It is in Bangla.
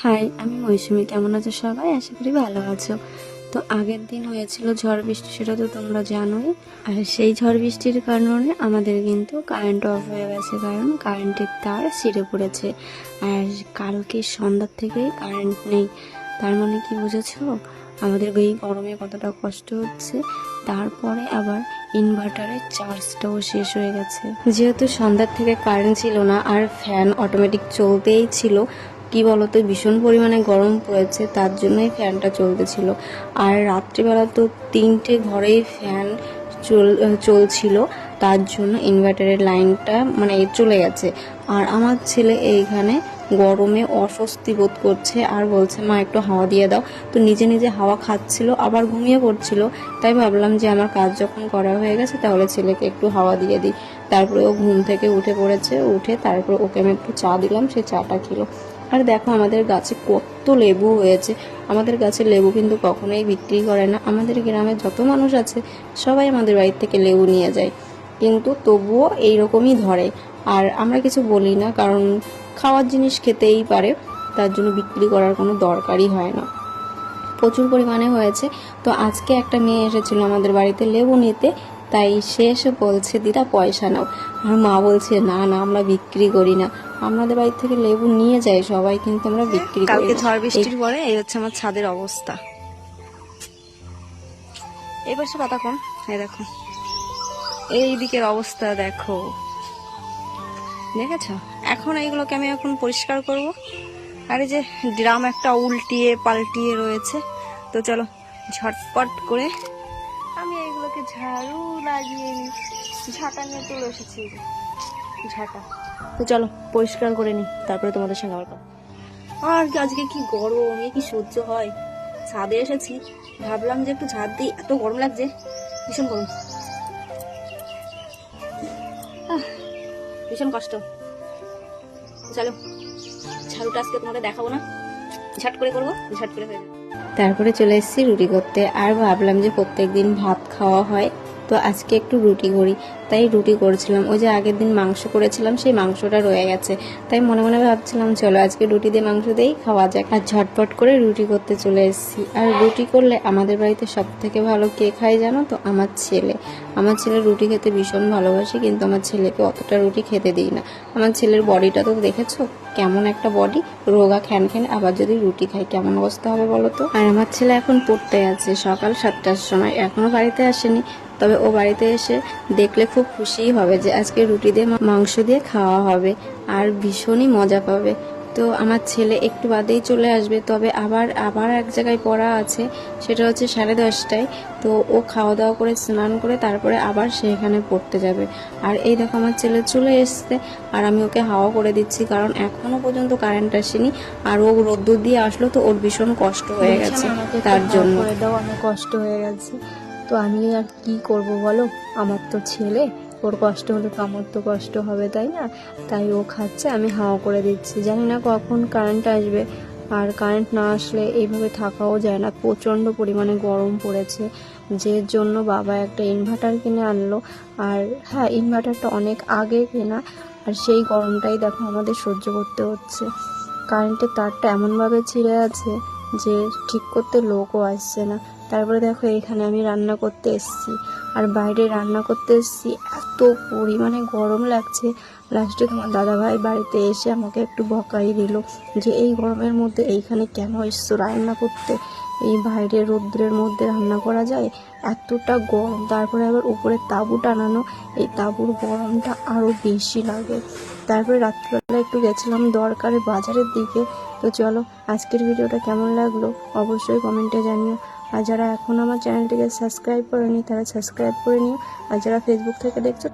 হাই, আমি মৌসুমি। কেমন আছো সবাই? আশা করি ভালো আছো। তো আগের দিন হয়েছিল ঝড় বৃষ্টি, সেটা তো তোমরা জানোই। আর সেই ঝড় বৃষ্টির কারণে আমাদের কিন্তু কারেন্ট অফ হয়ে গেছে, কারণ কারেন্টের তার ছিঁড়ে পড়েছে। আর কালকে সন্ধ্যার থেকেই কারেন্ট নেই। তার মানে কি বুঝেছো আমাদের এই গরমে কতটা কষ্ট হচ্ছে। তারপরে আবার ইনভার্টারের চার্জটাও শেষ হয়ে গেছে। যেহেতু সন্ধ্যার থেকে কারেন্ট ছিল না আর ফ্যান অটোমেটিক চলতেই ছিল, কি বলতো ভীষণ পরিমাণে গরম পড়েছে, তার জন্যই ফ্যানটা চলতেছিল। আর রাত্রিবেলা তো 3টে ঘরেই ফ্যান চলছিল, তার জন্য ইনভার্টারের লাইনটা মানে চলে গেছে। আর আমার ছেলে এইখানে গরমে অস্বস্তি বোধ করছে আর বলছে মা একটু হাওয়া দিয়ে দাও। তো নিজে নিজে হাওয়া খাচ্ছিল, আবার ঘুমিয়ে পড়ছিল। তাই ভাবলাম যে আমার কাজ যখন করা হয়ে গেছে তাহলে ছেলেকে একটু হাওয়া দিয়ে দিই। তারপরে ও ঘুম থেকে উঠে পড়েছে, উঠে তারপরে ওকে আমি একটু চা দিলাম, সে চাটা খেলো। আর দেখো আমাদের গাছে কত লেবু হয়েছে। আমাদের গাছের লেবু কিন্তু কখনোই বিক্রি করে না। আমাদের গ্রামে যত মানুষ আছে সবাই আমাদের বাড়ির থেকে লেবু নিয়ে যায়, কিন্তু তবুও এইরকমই ধরে। আর আমরা কিছু বলি না, কারণ খাওয়ার জিনিস খেতেই পারে, তার জন্য বিক্রি করার কোনো দরকারই হয় না। প্রচুর পরিমাণে হয়েছে। তো আজকে একটা মেয়ে এসেছিল আমাদের বাড়িতে লেবু নিতে, তাই সে এসে বলছে দিদা পয়সা নাও। আর মা বলছে না না, আমরা বিক্রি করি না, আমাদের বাড়ি থেকে লেবু নিয়ে যায় সবাই, কিন্তু আমরা বিক্রি করি না। কালকে ঝড় বৃষ্টির পরে এই হচ্ছে আমার ছাদের অবস্থা। এই পাশে পাতা কম, এই দেখো এই দিকের অবস্থা দেখো, দেখেছো? এখন এইগুলোকে আমি এখন পরিষ্কার করব। আর এই যে ড্রাম একটা উল্টিয়ে পাল্টিয়ে রয়েছে, তো চলো ঝটপট করে আমি এইগুলোকে ঝাড়ু লাগিয়ে নিই। ঝাঁটা নিয়ে চলে এসেছি, ঝাঁটা। তো চলো পরিষ্কার করে নিই, তারপরে তোমাদের সঙ্গে আবার কথা। আর আজকে কি গরম, এ কি সহ্য হয়? ছাদে এসেছি, ভাবলাম যে একটু ঝাড় দিই, এত গরম লাগছে, ভীষণ গরম, ভীষণ কষ্ট। চলো ঝাড়ুটা আজকে তোমাদের দেখাবো না, ঝাট করে করবো, ঝাট করে হয়ে যাবে। তারপরে চলে এসেছি রুটি করতে। আর ভাবলাম যে প্রত্যেকদিন ভাত খাওয়া হয়, তো আজকে একটু রুটি করি, তাই রুটি করেছিলাম। ওই যে আগের দিন মাংস করেছিলাম, সেই মাংসটা রয়ে গেছে, তাই মনে মনে ভাবছিলাম চলো আজকে রুটি দিয়ে মাংস দিয়েই খাওয়া যাক। আর ঝটপট করে রুটি করতে চলে এসেছি। আর রুটি করলে আমাদের বাড়িতে সব থেকে ভালো কে খায় জানো তো? আমার ছেলে। আমার ছেলে রুটি খেতে ভীষণ ভালোবাসে, কিন্তু আমার ছেলেকে অতটা রুটি খেতে দিই না। আমার ছেলের বডিটা তো দেখেছো কেমন একটা বডি, রোগা খ্যান খ্যান, আবার যদি রুটি খাই কেমন অবস্থা হবে বলো তো? আর আমার ছেলে এখন পড়তে আছে সকাল 7টার সময়, এখনো বাড়িতে আসেনি। তবে ও বাড়িতে এসে দেখলে খুব খুশিই হবে যে আজকে রুটি দিয়ে মাংস দিয়ে খাওয়া হবে, আর ভীষণই মজা পাবে। তো আমার ছেলে একটু বাদেই চলে আসবে, তবে আবার আবার এক জায়গায় পড়া আছে, সেটা হচ্ছে 10:30টায়। তো ও খাওয়া দাওয়া করে স্নান করে তারপরে আবার সেখানে পড়তে যাবে। আর এই দেখো আমার ছেলে চলে এসছে, আর আমি ওকে হাওয়া করে দিচ্ছি, কারণ এখনো পর্যন্ত কারেন্ট আসেনি। আর ও রোদ্দুর দিয়ে আসলো, তো ওর ভীষণ কষ্ট হয়ে গেছে, তার জন্য করে দাও, আমার কষ্ট হয়ে গেছে। তো আমি আর কি করব বলো, আমার তো ছেলে, ওর কষ্ট হলে তো আমার তো কষ্ট হবে, তাই না? তাই ও খাচ্ছে, আমি হাওয়া করে দিচ্ছি। জানি না কখন কারেন্ট আসবে, আর কারেন্ট না আসলে এইভাবে থাকাও যায় না, প্রচণ্ড পরিমাণে গরম পড়েছে, যে জন্য বাবা একটা ইনভার্টার কিনে আনলো। আর হ্যাঁ, ইনভার্টারটা অনেক আগে কেনা, আর সেই গরমটাই দেখো আমাদের সহ্য করতে হচ্ছে। কারেন্টের তারটা এমনভাবে ছিঁড়ে আছে যে ঠিক করতে লোকও আসছে না। তারপরে দেখো এখানে আমি রান্না করতে এসেছি, আর বাইরে রান্না করতে এসেছি, এত পরিমাণে গরম লাগছে। লাস্টে তোমার দাদাভাই বাড়িতে এসে আমাকে একটু বকাই দিল যে এই গরমের মধ্যে এইখানে কেন এসছো রান্না করতে, এই বাইরে রৌদ্রের মধ্যে রান্না করা যায়? এতটা গরম, তারপরে আবার উপরে তাঁবু টানানো, এই তাঁবুর গরমটা আরও বেশি লাগে। তারপরে রাত্রিবেলা একটু গেছিলাম দরকারে বাজারের দিকে। তো চলো আজকের ভিডিওটা কেমন লাগলো অবশ্যই কমেন্টে জানিও। আর যারা এখন আমার চ্যানেলটিকে সাবস্ক্রাইব করেনি তারা সাবস্ক্রাইব করে নিও, আর যারা ফেসবুক থেকে দেখছো